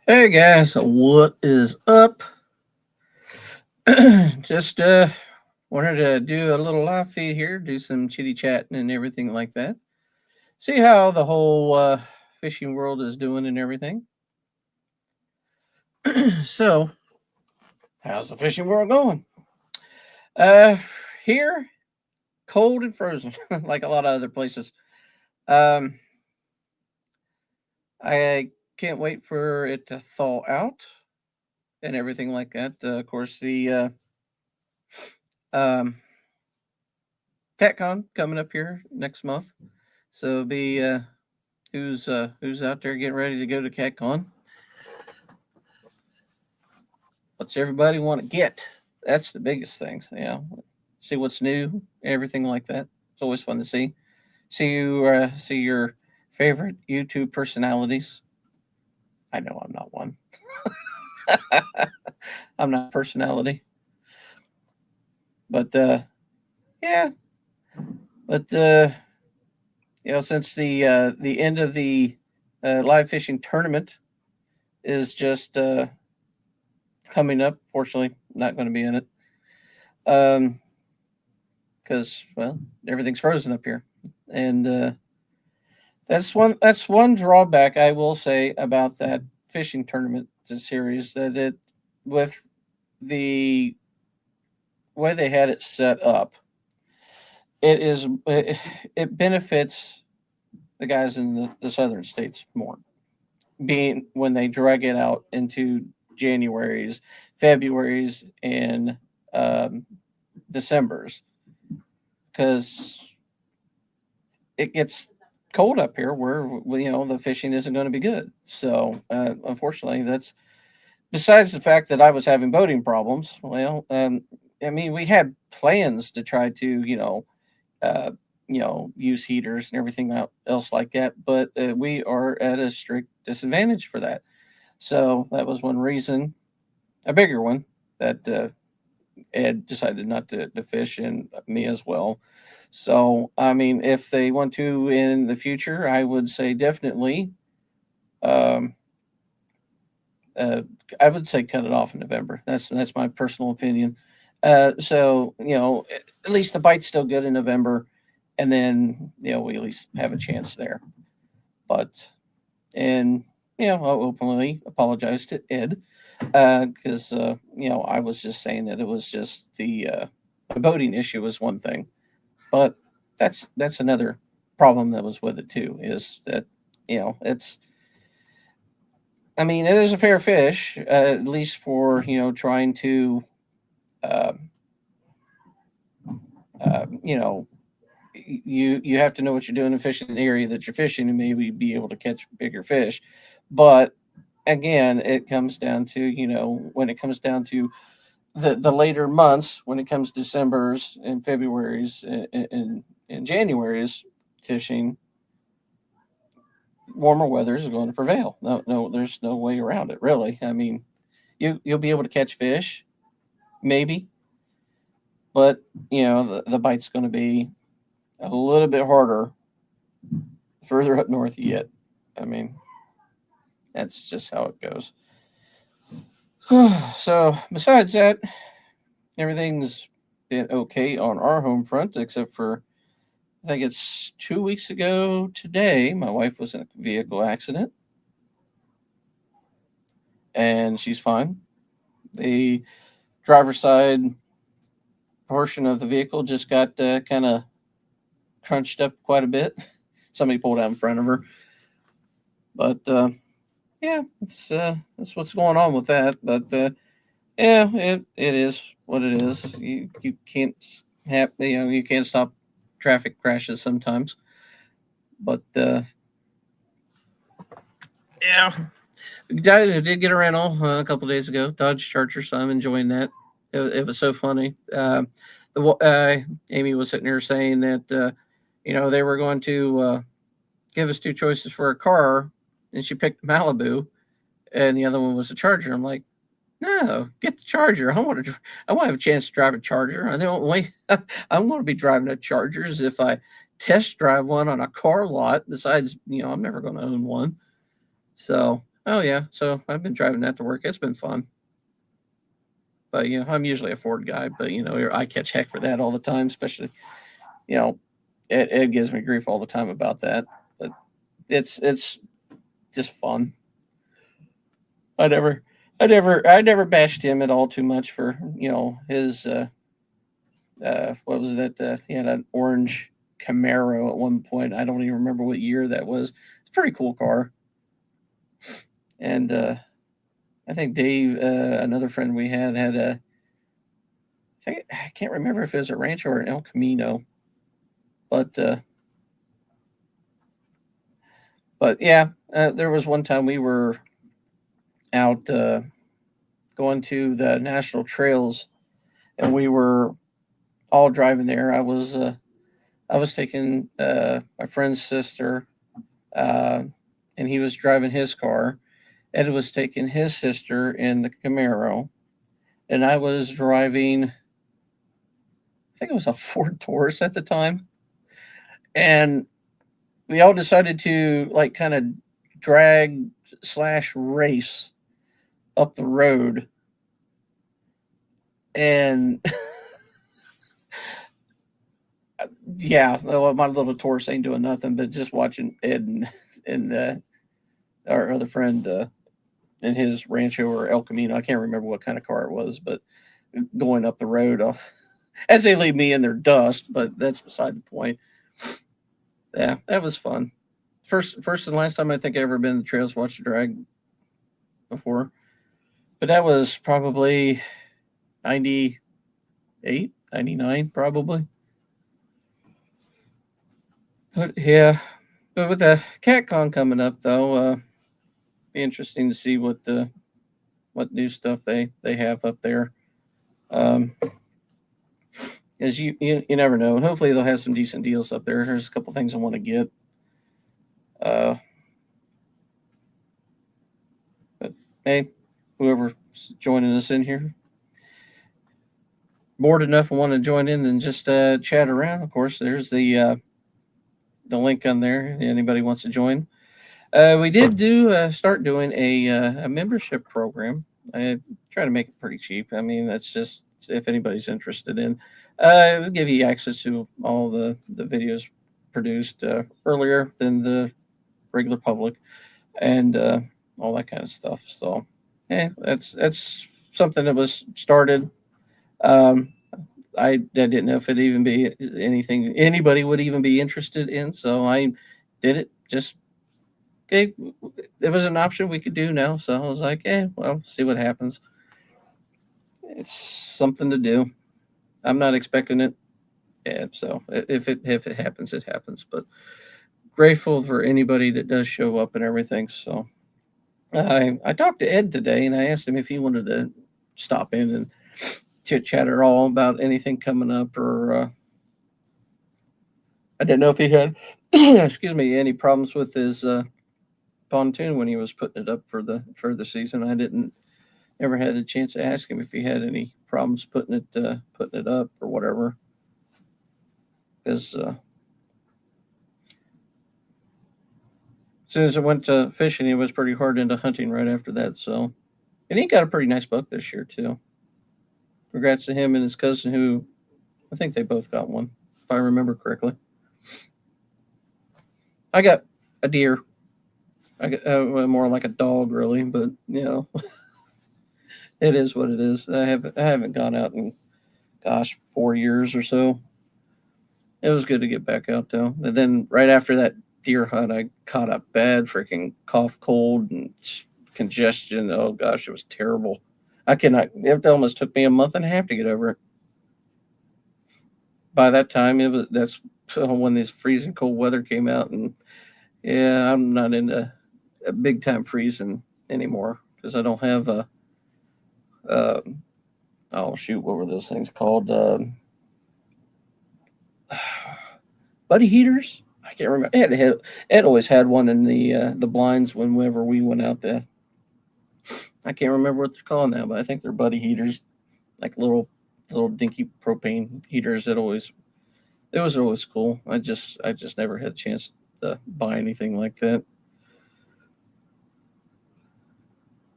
Hey guys, what is up? Just wanted to do a little live feed here, do some chitty chatting and everything like that. See how the whole fishing world is doing and everything. So, how's the fishing world going? Uh, Here, cold and frozen, like a lot of other places. Um, I can't wait for it to thaw out and everything like that. Of course, the um, CatCon coming up here next month. So be who's out there getting ready to go to CatCon? What's everybody want to get? That's the biggest things. See what's new, everything like that. It's always fun to see. See your favorite YouTube personalities. I know I'm not one. I'm not a personality, but yeah. But since the end of the live fishing tournament is just coming up, fortunately, not going to be in it. Because well, everything's frozen up here, and that's one drawback I will say about that fishing tournament series, that it with the way they had it set up, it benefits the guys in the southern states more, being when they drag it out into January's, February's, and um, December's, because it gets cold up here where the fishing isn't going to be good. So unfortunately, that's besides the fact that I was having boating problems. Well, I mean, we had plans to try to uh, use heaters and everything else like that, but we are at a strict disadvantage for that. So that was one reason, a bigger one, that Ed decided not to fish, and me as well. So, I mean, if they want to in the future, I would say definitely, um, uh, I would say cut it off in November. That's my personal opinion. So at least the bite's still good in November, and then we at least have a chance there. But and I'll openly apologize to Ed because I was just saying that it was just the boating issue was one thing, but that's another problem that was with it too. Is that it's, I mean, it is a fair fish, at least for trying to uh, you know you have to know what you're doing and fish in the area that you're fishing and maybe be able to catch bigger fish. But again, it comes down to when it comes down to the later months, when it comes December's and February's and January's fishing, warmer weather is going to prevail. No, there's no way around it, really. I mean, you'll be able to catch fish, maybe, but the bite's going to be a little bit harder further up north you get. I mean, that's just how it goes. So besides that, everything's been okay on our home front, except for I think it's 2 weeks ago today. My wife was in a vehicle accident, and she's fine. The driver's side portion of the vehicle just got kind of crunched up quite a bit. Somebody pulled out in front of her, but yeah, that's what's going on with that. But yeah, it is what it is. You can't have you can't stop traffic crashes sometimes. But yeah, I did get a rental a couple days ago, Dodge Charger, so I'm enjoying that. It was so funny. Amy was sitting here saying that they were going to give us two choices for a car, and she picked Malibu, and the other one was a Charger. I'm like, no, get the Charger. I want to have a chance to drive a Charger. I don't wait. I'm going to be driving a Chargers if I test drive one on a car lot. Besides, I'm never going to own one. So Oh yeah, so I've been driving that to work. It's been fun. But I'm usually a Ford guy, but I catch heck for that all the time, especially you know, Ed gives me grief all the time about that. But it's just fun. I never I never bashed him at all too much for his what was that? He had an orange Camaro at one point. I don't even remember what year that was. It's a pretty cool car. And I think Dave, another friend we had a. I can't remember if it was a Rancho or an El Camino, but yeah, there was one time we were out going to the national trails, and we were all driving there. I was taking my friend's sister, uh, and he was driving his car. Ed was taking his sister in the Camaro, and I was driving. I think it was a Ford Taurus at the time, and we all decided to like kind of drag slash race up the road, and yeah, well, my little Taurus ain't doing nothing but just watching Ed and our other friend in his Rancho or El Camino. I can't remember what kind of car it was, but going up the road off as they leave me in their dust. But that's beside the point. Yeah, that was fun. First and last time I think I ever been to Trails Watch the Drag before, but that was probably 98, 99, probably. But yeah, but with the CatCon coming up though, be interesting to see what new stuff they have up there. Um, as you never know, and hopefully they'll have some decent deals up there. There's a couple things I want to get. Uh, but hey, whoever's joining us in here, bored enough and want to join in and just chat around. Of course, there's the link on there. Anybody wants to join. We did do start doing a membership program. I try to make it pretty cheap. I mean, that's just if anybody's interested in. It will give you access to all the videos produced earlier than the regular public and all that kind of stuff. So, yeah, that's something that was started. Um, I didn't know if it even be anything anybody would even be interested in, so I did it. Just okay, it was an option we could do now, so I was like, well, see what happens. It's something to do. I'm not expecting it, so if it happens, it happens. But grateful for anybody that does show up and everything. So I talked to Ed today, and I asked him if he wanted to stop in and chit chat at all about anything coming up, or I didn't know if he had, excuse me, any problems with his pontoon when he was putting it up for the season. I didn't ever had a chance to ask him if he had any problems putting it up or whatever. Because as soon as I went to fishing, he was pretty hard into hunting right after that. So, and he got a pretty nice buck this year too. Congrats to him and his cousin, who I think they both got one, if I remember correctly. I got a deer. I got more like a dog, really, but it is what it is. I haven't gone out in gosh 4 years or so. It was good to get back out though. And then right after that deer hunt, I caught a bad freaking cough, cold, and congestion. Oh gosh, it was terrible. I cannot. It almost took me a month and a half to get over it. By that time, that's when this freezing cold weather came out, and yeah, I'm not into a big time freezing anymore because I don't have a. Uh, oh shoot, what were those things called? Buddy heaters. I can't remember. It always had one in the blinds whenever we went out there. I can't remember what they're called now, but I think they're buddy heaters, like little dinky propane heaters. It was always cool. I just never had a chance to buy anything like that.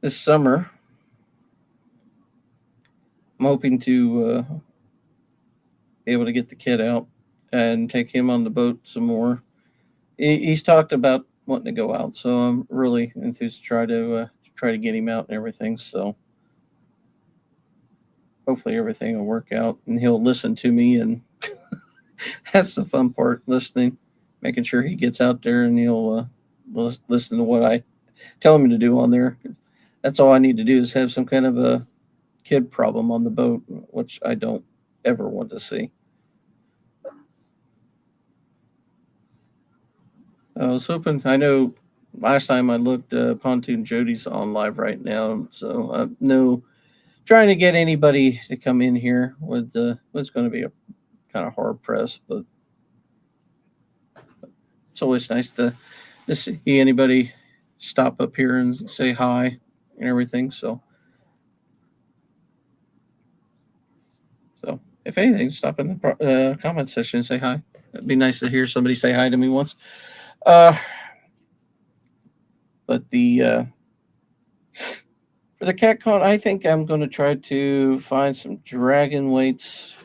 this summer, I'm hoping to be able to get the kid out and take him on the boat some more. He's talked about wanting to go out, so I'm really enthused to try to get him out and everything. So hopefully everything will work out, and he'll listen to me, and that's the fun part, listening, making sure he gets out there and he'll listen to what I tell him to do on there. That's all I need to do is have some kind of a kid problem on the boat, which I don't ever want to see. I was hoping. I know last time I looked, Pontoon Jody's on live right now, so no trying to get anybody to come in here was going to be a kind of hard press, but it's always nice to see anybody stop up here and say hi and everything. So if anything, stop in the comment section and say hi. It'd be nice to hear somebody say hi to me once. Uh, but for the cat con, I think I'm going to try to find some dragon weights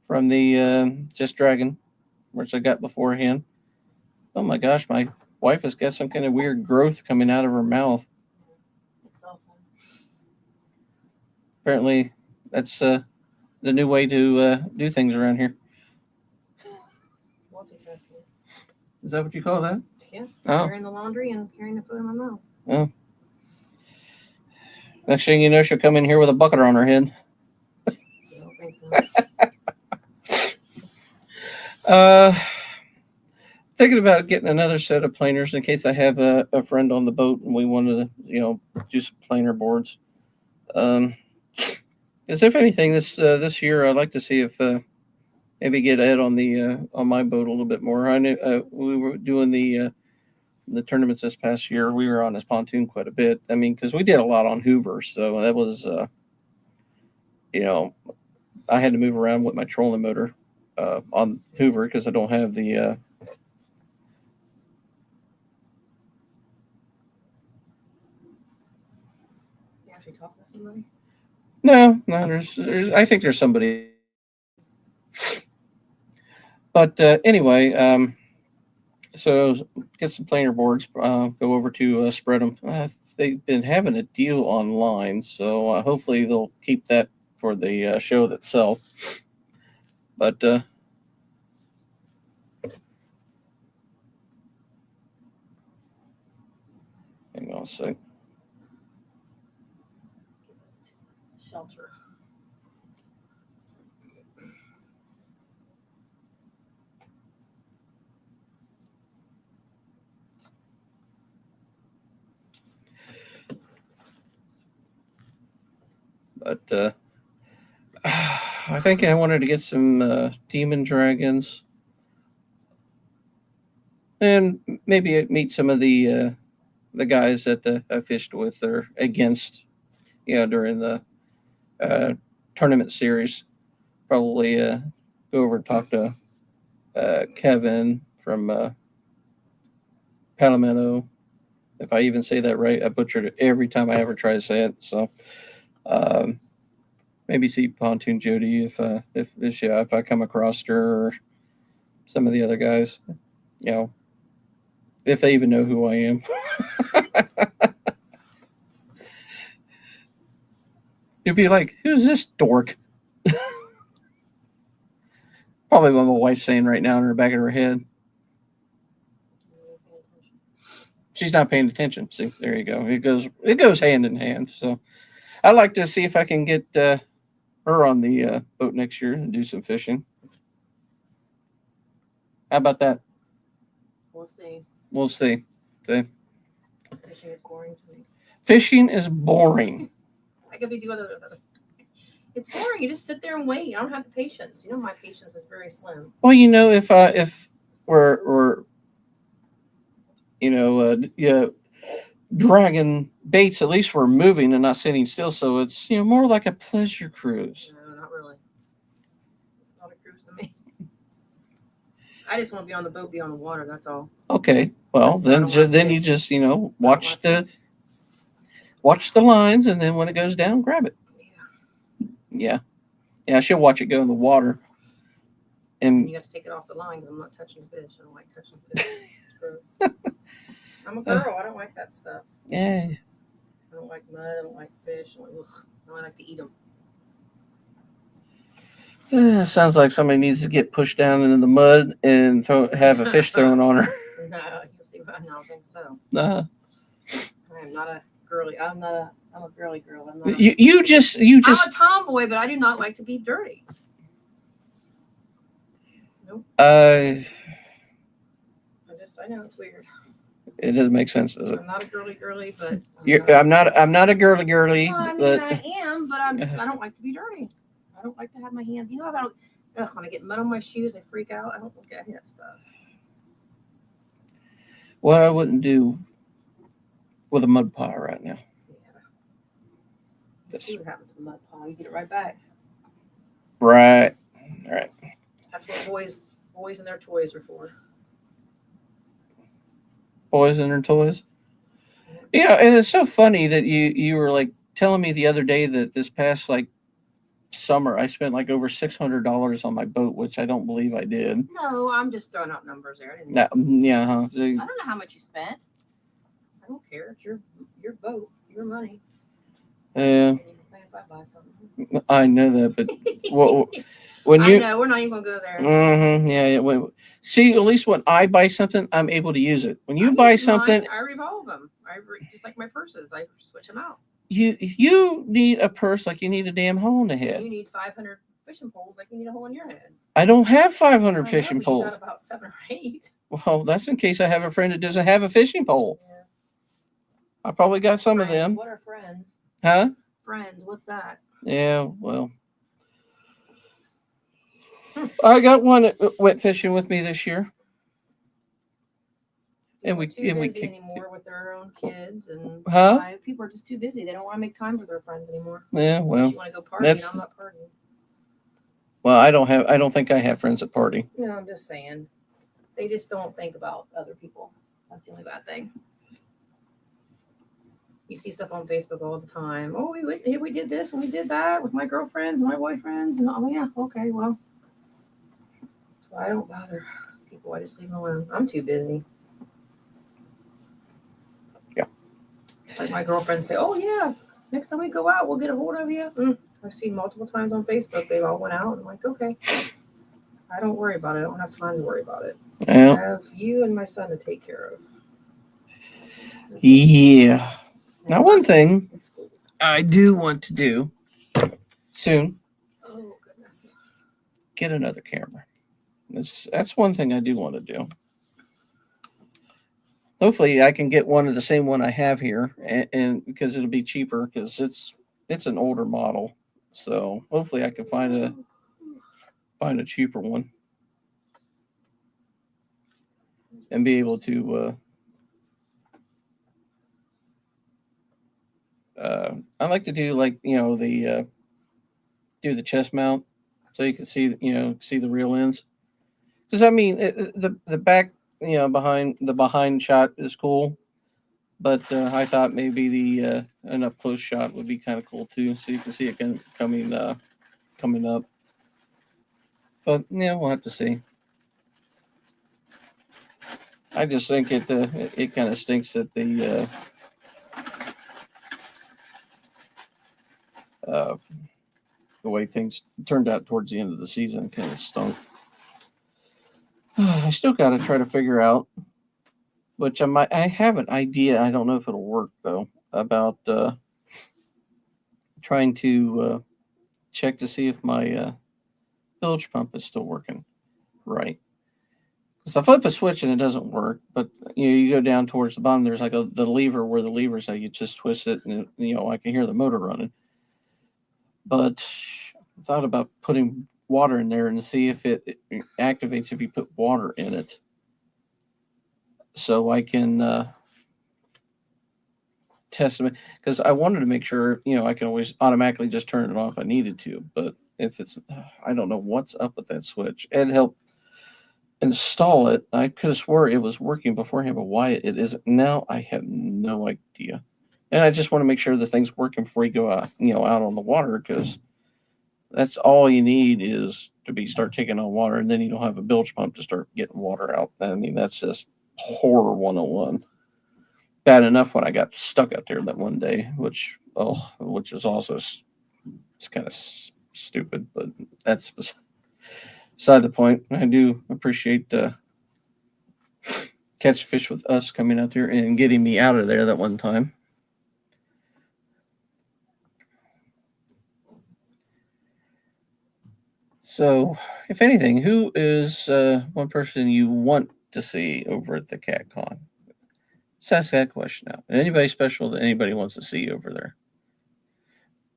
from the Just Dragon, which I got beforehand. Oh my gosh, my wife has got some kind of weird growth coming out of her mouth. Apparently, that's the new way to do things around here. Multitasking. Is that what you call that? Yeah. Oh. Carrying the laundry and carrying the food in my mouth. Oh. Next thing you know, she'll come in here with a bucket on her head. I don't think so. Thinking about getting another set of planers in case I have a friend on the boat and we wanted to, do some planer boards. Because if anything, this year I'd like to see if maybe get Ed on my boat a little bit more. I knew we were doing the tournaments this past year. We were on his pontoon quite a bit. I mean, because we did a lot on Hoover, so that was I had to move around with my trolling motor on Hoover because I don't have the. You actually talk to somebody? No, there's. I think there's somebody. But anyway, so get some planer boards. Go over to Spread 'em. They've been having a deal online, so hopefully they'll keep that for the show itself. But hang on a sec. Shelter. But I think I wanted to get some demon dragons, and maybe meet some of the guys that I fished with or against, during the tournament series. Probably go over and talk to Kevin from Palomino. If I even say that right, I butchered it every time I ever try to say it. So um, maybe see Pontoon Jody if I come across her, or some of the other guys. If they even know who I am. You'd be like, "Who's this dork?" Probably what my wife's saying right now in the back of her head. She's not paying attention. See, there you go. It goes hand in hand. So I'd like to see if I can get her on the boat next year and do some fishing. How about that? We'll see. We'll see. See? Fishing is boring to me. Fishing is boring. I could be doing other. It's boring. You just sit there and wait. I don't have the patience. My patience is very slim. Well, if we're dragging baits, at least we're moving and not sitting still. So it's more like a pleasure cruise. No, not really. It's not a cruise to me. I just want to be on the boat, be on the water. That's all. Okay. Well, then you just watch the watch the lines, and then when it goes down, grab it. Yeah. Yeah, she'll watch it go in the water. And And you have to take it off the line because I'm not touching fish. I don't like touching fish. It's gross. I'm a girl. I don't like that stuff. yeah, I don't like mud. I don't like fish. I don't like to eat them. sounds like somebody needs to get pushed down into the mud and have a fish thrown on her. No, you'll see. I don't think so. Uh, I am not a girly. I'm a girly girl. I'm not. you just I'm a tomboy, but I do not like to be dirty. Nope. I know it's weird. It doesn't make sense, does it? I'm not a girly, but I'm not a girly. Well, I mean, but I am, but I don't like to be dirty. I don't like to have my hands. You know, when I get mud on my shoes, I freak out. I don't look at that stuff. What I wouldn't do with a mud pie right now. Yeah. See what happens to the mud pie. You get it right back. Right. That's what boys and their toys are for. Boys and their toys. You know, and it's so funny that you were like telling me the other day that this past like summer I spent like over $600 on my boat, which I don't believe I did. No, I'm just throwing out numbers there. Yeah, huh? I don't know how much you spent. I don't care. It's your boat, your money. Yeah. If I buy something. I know that, but when you, I know we're not even gonna go there. Mm-hmm, yeah. See, at least when I buy something, I'm able to use it. When you buy something, I revolve them. Just like my purses, I switch them out. You need a purse like you need a damn hole in the head. You need 500 fishing poles like you need a hole in your head. I don't have 500 fishing poles. You got about 7 or 8. Well, that's in case I have a friend that doesn't have a fishing pole. Yeah. I probably got some Friends. of them. What are friends? Huh? Friends. What's that? Yeah, well. I got one that went fishing with me this year. And we anymore with their own kids and people are just too busy. They don't want to make time for their friends anymore. Yeah, well, you want to go party, and I'm not partying. Well, I don't think I have friends that party. No, I'm just saying, they just don't think about other people. That's the only bad thing. You see stuff on Facebook all the time. Oh, we did this and we did that with my girlfriends, my boyfriends, and oh yeah, okay, well, that's why I don't bother people. I just leave them alone. I'm too busy. Like my girlfriends say, oh yeah, next time we go out, we'll get a hold of you. I've seen multiple times on Facebook. They all went out. I'm like, okay. I don't worry about it. I don't have time to worry about it. Yeah. I have you and my son to take care of. Yeah. Now, one thing I do want to do soon. Oh, goodness. Get another camera. That's one thing I do want to do. Hopefully I can get one of the same one I have here, and because it'll be cheaper because it's an older model. So hopefully I can find a cheaper one and be able to I like to do like do the chest mount so you can see the real ends, because I mean the back behind shot is cool, but I thought maybe an up close shot would be kind of cool too, so you can see it coming up. But yeah, we'll have to see. I just think it kind of stinks that the way things turned out towards the end of the season kind of stunk. I still got to try to figure out, which I have an idea. I don't know if it'll work though, about trying to check to see if my bilge pump is still working right. Because I flip a switch and it doesn't work, but you go down towards the bottom. There's like the lever where the lever's how you just twist it, and I can hear the motor running. But I thought about putting water in there and see if it activates if you put water in it, so I can test it, because I wanted to make sure I can always automatically just turn it off if I needed to. But if it's I don't know what's up with that switch. It helped install it. I could have swore it was working beforehand, but why it isn't now, I have no idea. And I just want to make sure the thing's working before you go out, out on the water, because that's all you need is to start taking on water, and then you don't have a bilge pump to start getting water out. I mean, that's just horror 101. Bad enough when I got stuck out there that one day, which is also it's kind of stupid, but that's beside the point. I do appreciate Catch Fish with Us coming out there and getting me out of there that one time. So, if anything, who is one person you want to see over at the CatCon? Let's ask that question out. Anybody special that anybody wants to see over there?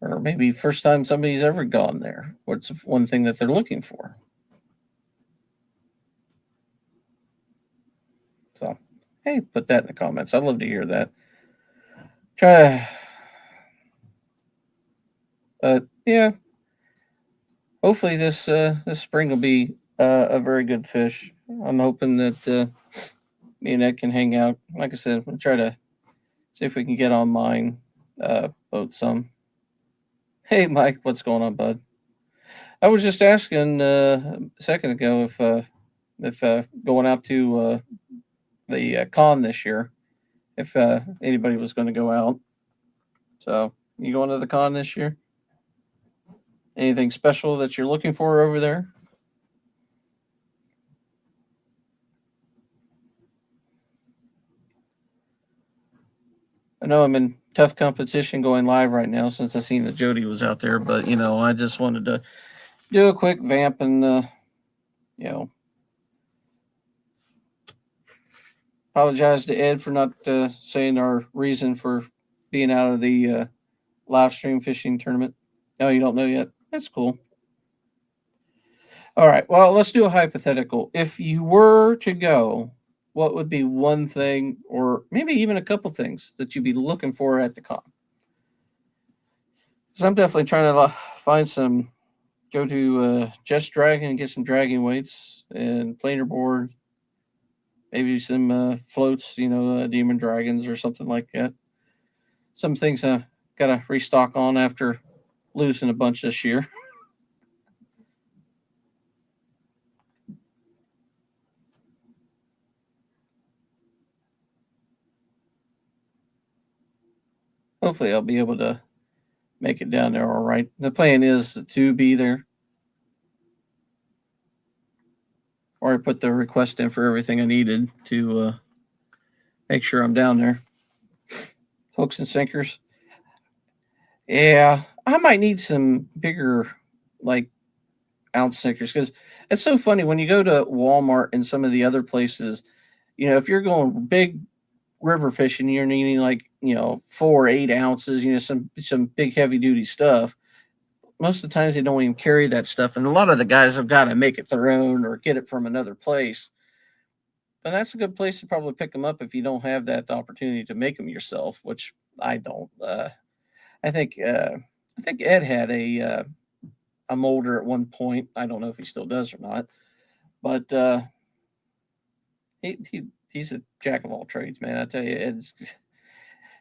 Or maybe first time somebody's ever gone there. What's one thing that they're looking for? So, hey, put that in the comments. I'd love to hear that. Yeah. Hopefully this spring will be a very good fish. I'm hoping that me and Ed can hang out. Like I said, we'll try to see if we can get on mine, boat some. Hey, Mike, what's going on, bud? I was just asking a second ago if going out to the con this year, if anybody was going to go out. So, you going to the con this year? Anything special that you're looking for over there? I know I'm in tough competition going live right now since I seen that Jody was out there, but I just wanted to do a quick vamp and apologize to Ed for not saying our reason for being out of the live stream fishing tournament. No, you don't know yet. That's cool. All right. Well, let's do a hypothetical. If you were to go, what would be one thing, or maybe even a couple things, that you'd be looking for at the con? Because I'm definitely trying to find go to Just Dragon and get some dragging weights and planer board, maybe some floats, Demon Dragons or something like that. Some things I got to restock on after losing a bunch this year. Hopefully, I'll be able to make it down there all right. The plan is to be there. Or I put the request in for everything I needed to make sure I'm down there. Hooks and sinkers. Yeah, I might need some bigger, like, ounce sinkers, because it's so funny when you go to Walmart and some of the other places. If you're going big river fishing, you're needing like 4 8 ounces. Some big heavy duty stuff. Most of the times they don't even carry that stuff, and a lot of the guys have got to make it their own or get it from another place. And that's a good place to probably pick them up if you don't have that opportunity to make them yourself, which I don't. I think Ed had a molder at one point. I don't know if he still does or not, but he's a jack of all trades, man. I tell you,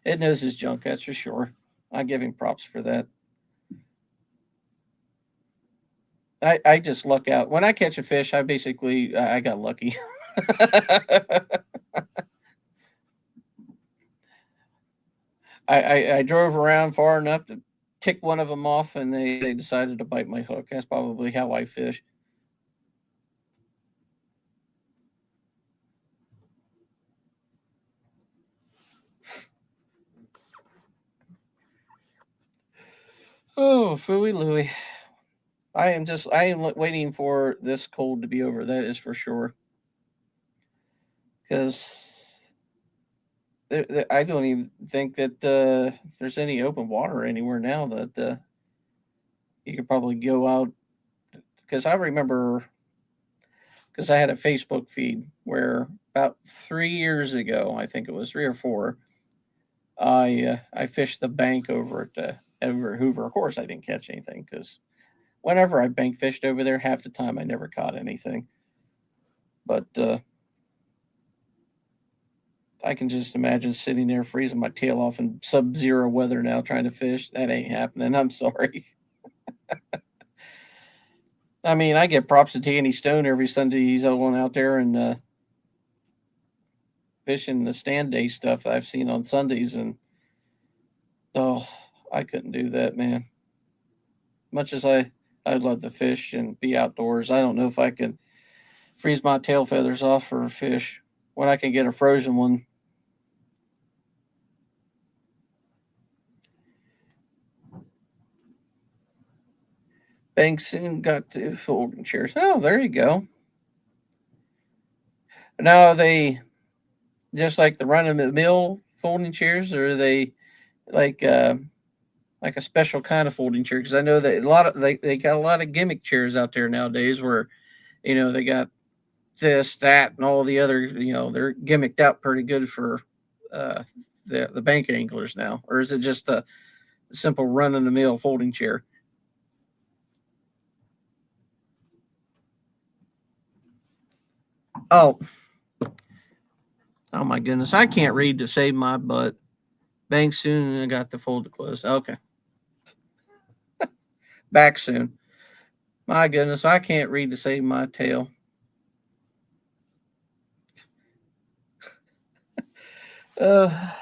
Ed knows his junk. That's for sure. I give him props for that. I just luck out when I catch a fish. I got lucky. I drove around far enough to tick one of them off, and they decided to bite my hook. That's probably how I fish. Oh, Fooey Louie. I am waiting for this cold to be over. That is for sure. Because I don't even think that there's any open water anywhere now that you could probably go out. Because I remember, because I had a Facebook feed where about 3 years ago, I think it was 3 or 4, I fished the bank over at Hoover. Of course, I didn't catch anything because whenever I bank fished over there, half the time I never caught anything. But I can just imagine sitting there freezing my tail off in sub-zero weather now trying to fish. That ain't happening. I'm sorry. I mean, I get props to Danny Stone every Sunday. He's going out there and fishing the stand day stuff I've seen on Sundays, and oh, I couldn't do that, man. Much as I'd love to fish and be outdoors, I don't know if I can freeze my tail feathers off for a fish when I can get a frozen one. Banks soon got to folding chairs. Oh, there you go. Now, are they just like the run of the mill folding chairs, or are they like like a special kind of folding chair? Because I know that a lot of they got a lot of gimmick chairs out there nowadays where they got this, that, and all the other. They're gimmicked out pretty good for uh, the bank anglers now, or is it just a simple run of the mill folding chair? Oh, oh my goodness, I can't read to save my butt. Bank soon, and I got the fold to close. Okay, back soon. My goodness, I can't read to save my tail. Uh,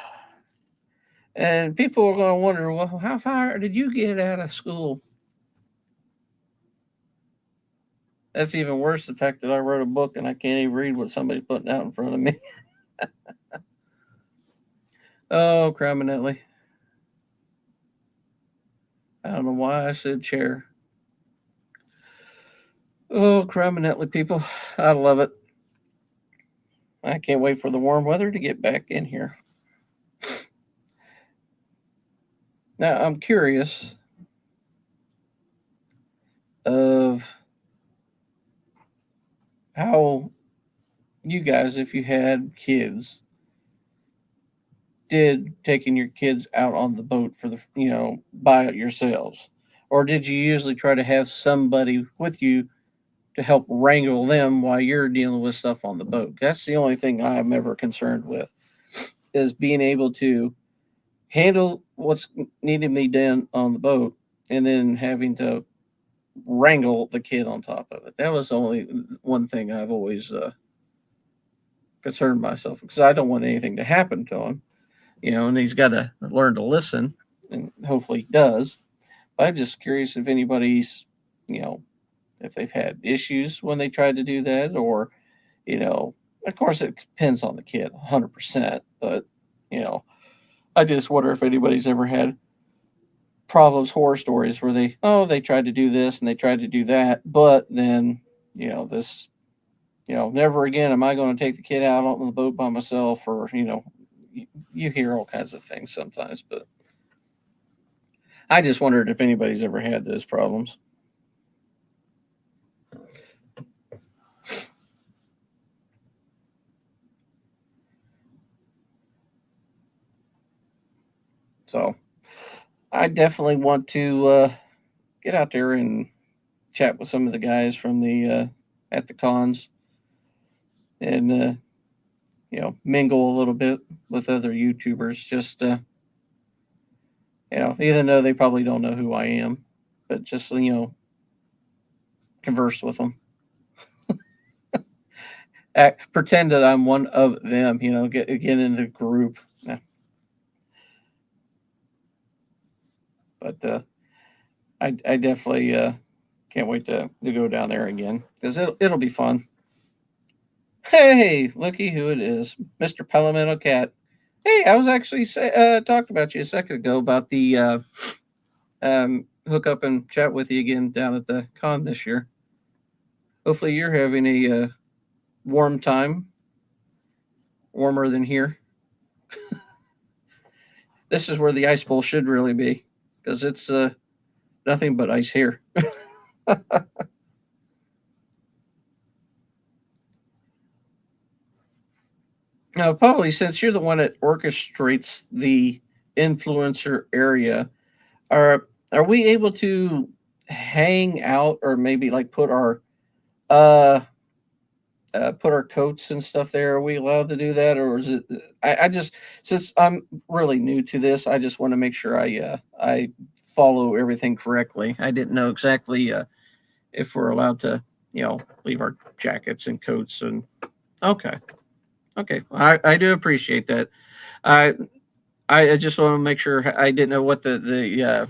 and people are going to wonder, well, how far did you get out of school? That's even worse, the fact that I wrote a book and I can't even read what somebody's putting out in front of me. Oh, criminally. I don't know why I said chair. Oh, criminally, people. I love it. I can't wait for the warm weather to get back in here. Now, I'm curious of how you guys, if you had kids, did taking your kids out on the boat for by it yourselves, or did you usually try to have somebody with you to help wrangle them while you're dealing with stuff on the boat? That's the only thing I'm ever concerned with, is being able to handle what's needing to be done on the boat and then having to wrangle the kid on top of it. That was only one thing I've always concerned myself, because I don't want anything to happen to him, and he's got to learn to listen, and hopefully he does. But I'm just curious if anybody's, if they've had issues when they tried to do that, or, of course it depends on the kid 100%, but, I just wonder if anybody's ever had problems, horror stories where they tried to do this and they tried to do that, but then, this, never again am I going to take the kid out on the boat by myself, or, you hear all kinds of things sometimes, but I just wondered if anybody's ever had those problems. So I definitely want to get out there and chat with some of the guys from the at the cons, and mingle a little bit with other YouTubers. Just even though they probably don't know who I am, but just converse with them. Pretend that I'm one of them. Get in the group. Yeah. But I definitely can't wait to go down there again, because it'll be fun. Hey, looky who it is, Mr. Palomino Cat. Hey, I was actually talking about you a second ago about the hook up and chat with you again down at the con this year. Hopefully you're having a warm time, warmer than here. This is where the ice bowl should really be, because it's nothing but ice here. Now, probably since you're the one that orchestrates the influencer area, are we able to hang out, or maybe like put our put our coats and stuff there? Are we allowed to do that, or is it? I just, since I'm really new to this, I just want to make sure I follow everything correctly. I didn't know exactly if we're allowed to, leave our jackets and coats and okay, okay. I do appreciate that. I I just want to make sure I didn't know what the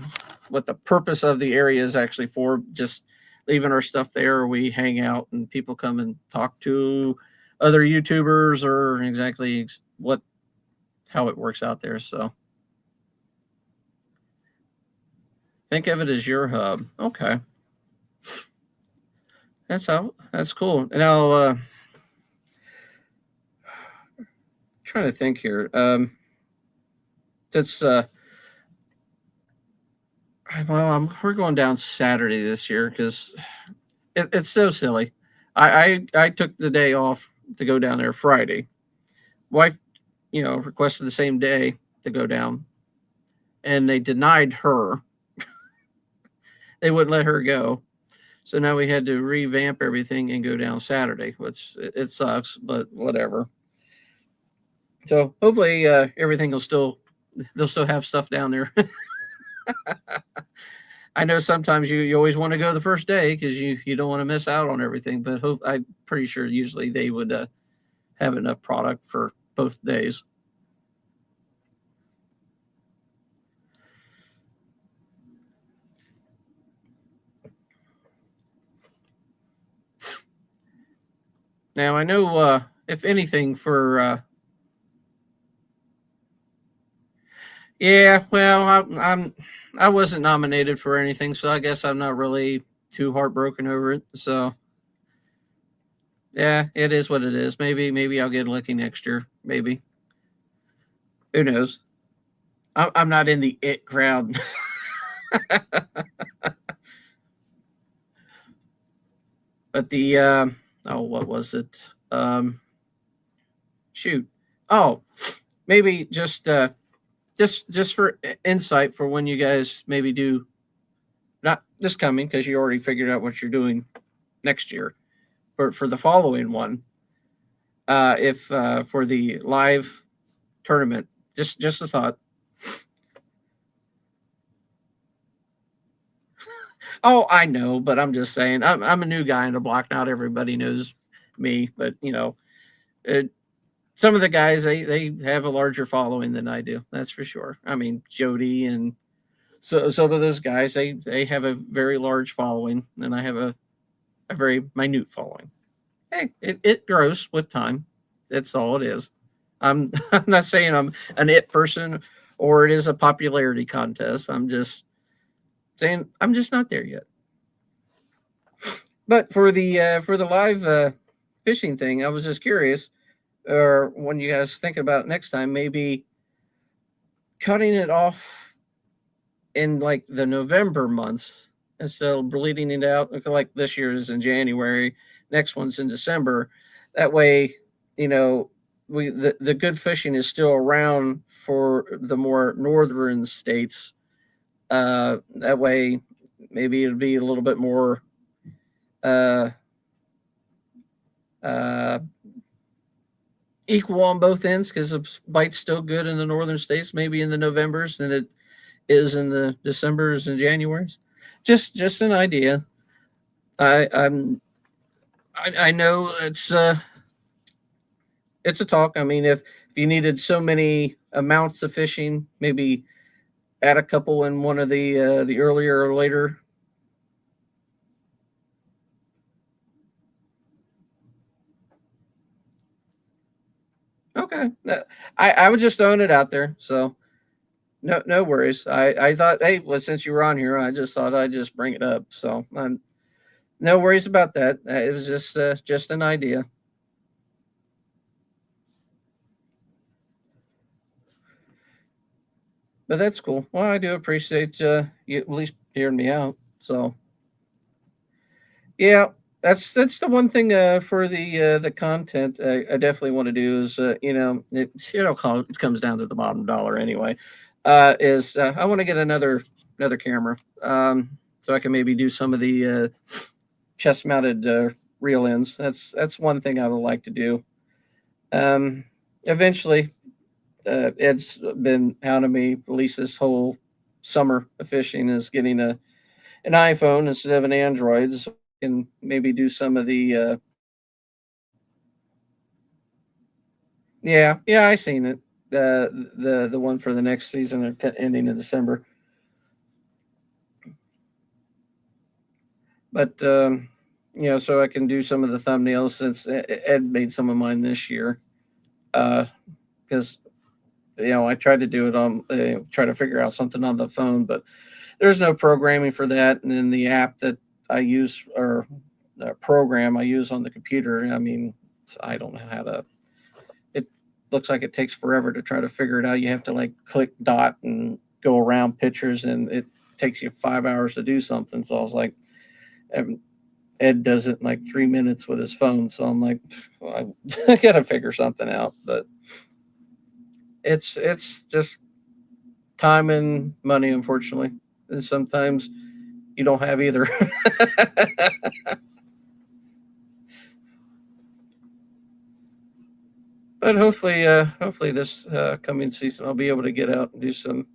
purpose of the area is actually for. Just leaving our stuff there, or we hang out and people come and talk to other YouTubers, or exactly what how it works out there. So think of it as your hub. Okay, that's cool. Now, trying to think here. That's well, we're going down Saturday this year because it's so silly. I took the day off to go down there Friday. Wife, requested the same day to go down, and they denied her. They wouldn't let her go. So now we had to revamp everything and go down Saturday, which it sucks, but whatever. So hopefully everything will they'll still have stuff down there. I know sometimes you always want to go the first day because you don't want to miss out on everything, but I'm pretty sure usually they would have enough product for both days. Now I know if anything for yeah, well I wasn't nominated for anything, so I guess I'm not really too heartbroken over it. So yeah, it is what it is. Maybe I'll get lucky next year. Maybe, who knows? I'm not in the it crowd. But the oh, what was it? Shoot. Oh, maybe just for insight for when you guys maybe do not this coming because you already figured out what you're doing next year, but for the following one, if for the live tournament, just a thought. Oh, I know, but I'm just saying I'm a new guy in the block. Not everybody knows me, but it, some of the guys they have a larger following than I do. That's for sure. I mean, Jody and so some of those guys they have a very large following, and I have a very minute following. Hey, it grows with time. That's all it is. I'm not saying I'm an it person or it is a popularity contest. I'm just saying I'm just not there yet. But for the live fishing thing, I was just curious, or when you guys think about it next time, maybe cutting it off in like the November months instead of bleeding it out. Like this year is in January, next one's in December. That way, the good fishing is still around for the more northern states. That way, maybe it'll be a little bit more uh, uh, equal on both ends because the bite's still good in the northern states, maybe in the Novembers than it is in the Decembers and Januaries. Just an idea. I know it's a talk. I mean, if you needed so many amounts of fishing, maybe add a couple in one of the earlier or later. Okay, I was just throwing it out there, so no worries. I thought, hey, well, since you were on here, I just thought I'd just bring it up. So no worries about that. It was just an idea. But that's cool. Well, I do appreciate you at least hearing me out. So yeah, that's the one thing for the content I definitely want to do is it comes down to the bottom dollar anyway. Is I want to get another camera so I can maybe do some of the chest mounted reel ins. That's one thing I would like to do. Eventually, Ed's been hounding me at least this whole summer of fishing is getting an iPhone instead of an Android, so I can maybe do some of the. Yeah, I seen it. The one for the next season ending in December. But so I can do some of the thumbnails since Ed made some of mine this year. Because I tried to do it on try to figure out something on the phone, but there's no programming for that. And then the app that I use or the program I use on the computer, I mean, I don't know how to. It looks like it takes forever to try to figure it out. You have to like click dot and go around pictures, and it takes you 5 hours to do something. So I was like, Ed does it in like 3 minutes with his phone. So I'm like, well, I gotta figure something out. But it's just time and money, unfortunately. And sometimes you don't have either. But hopefully this coming season I'll be able to get out and do some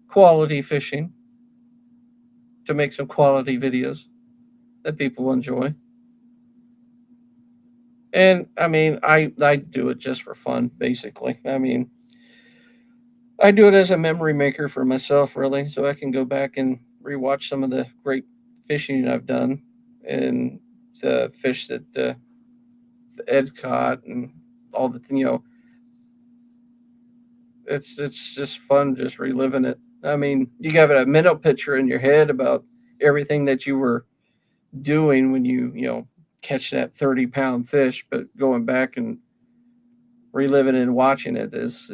quality fishing to make some quality videos that people enjoy. And I mean, I do it just for fun, basically. I mean, I do it as a memory maker for myself, really, so I can go back and rewatch some of the great fishing I've done and the fish that Ed caught and all the it's just fun just reliving it. I mean, you have a mental picture in your head about everything that you were doing when you catch that 30-pound fish, but going back and reliving it and watching it is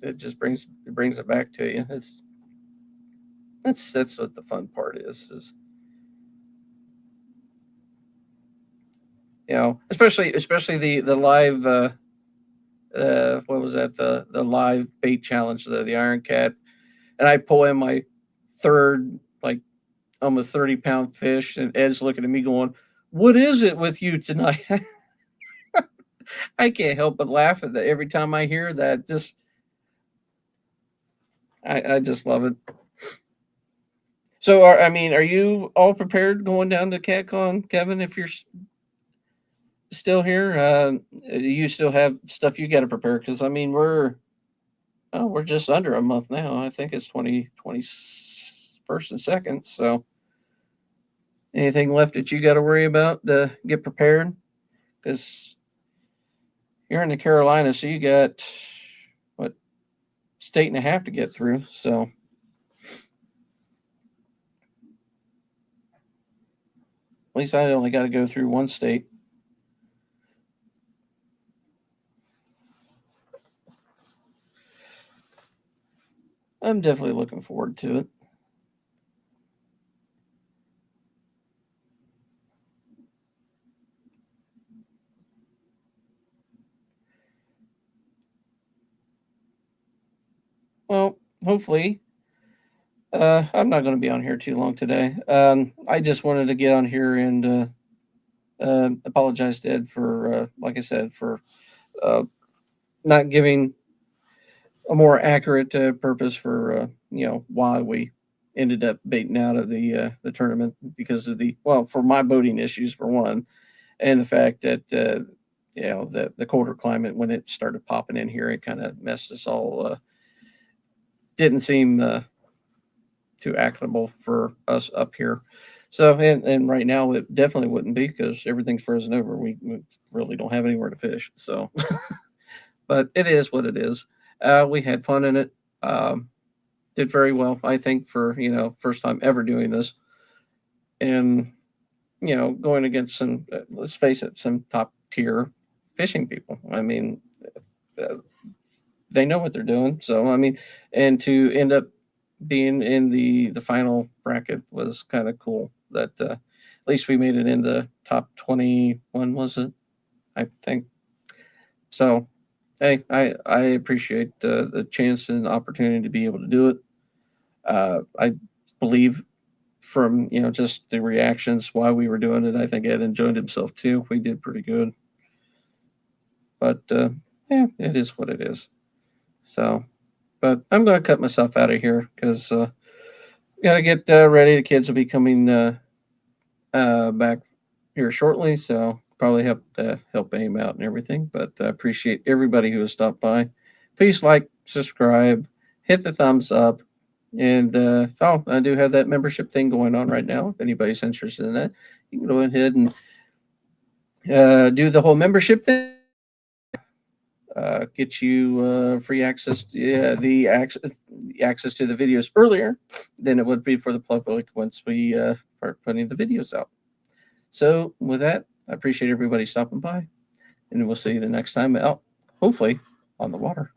it just brings it back to you. That's what the fun part is especially the live what was that the live bait challenge, the Iron Cat, and I pull in my third like almost 30-pound fish, and Ed's looking at me going, "What is it with you tonight?" I can't help but laugh at that every time I hear that. Just I just love it. So, I mean, are you all prepared going down to CatCon, Kevin? If you're still here, you still have stuff you got to prepare because I mean we're just under a month now. I think it's 21st and second. So, anything left that you got to worry about to get prepared? Because you're in the Carolinas, so you got what state and a half to get through. So. At least I only got to go through one state. I'm definitely looking forward to it. Well, hopefully, I'm not going to be on here too long today. I just wanted to get on here and apologize to Ed for, like I said, for uh, not giving a more accurate purpose for why we ended up baiting out of the tournament because of for my boating issues for one, and the fact that the colder climate when it started popping in here, it kind of messed us all. Didn't seem too actionable for us up here. So and right now it definitely wouldn't be because everything's frozen over. We really don't have anywhere to fish. So, but it is what it is. We had fun in it. Did very well, I think, for first time ever doing this, and going against some let's face it, some top tier fishing people. I mean, uh, they know what they're doing. So I mean, and to end up being in the final bracket was kind of cool. That at least we made it in the top 21, was it? I think so. Hey, I appreciate the chance and opportunity to be able to do it. I believe from just the reactions why we were doing it. I think Ed enjoyed himself too. We did pretty good, but yeah, it is what it is. So, but I'm going to cut myself out of here because got to get ready. The kids will be coming back here shortly, so probably help aim out and everything. But I appreciate everybody who has stopped by. Please like, subscribe, hit the thumbs up, and I do have that membership thing going on right now. If anybody's interested in that, you can go ahead and do the whole membership thing. Get you free access to the access to the videos earlier than it would be for the public once we start putting the videos out. So with that, I appreciate everybody stopping by, and we'll see you the next time out, hopefully on the water.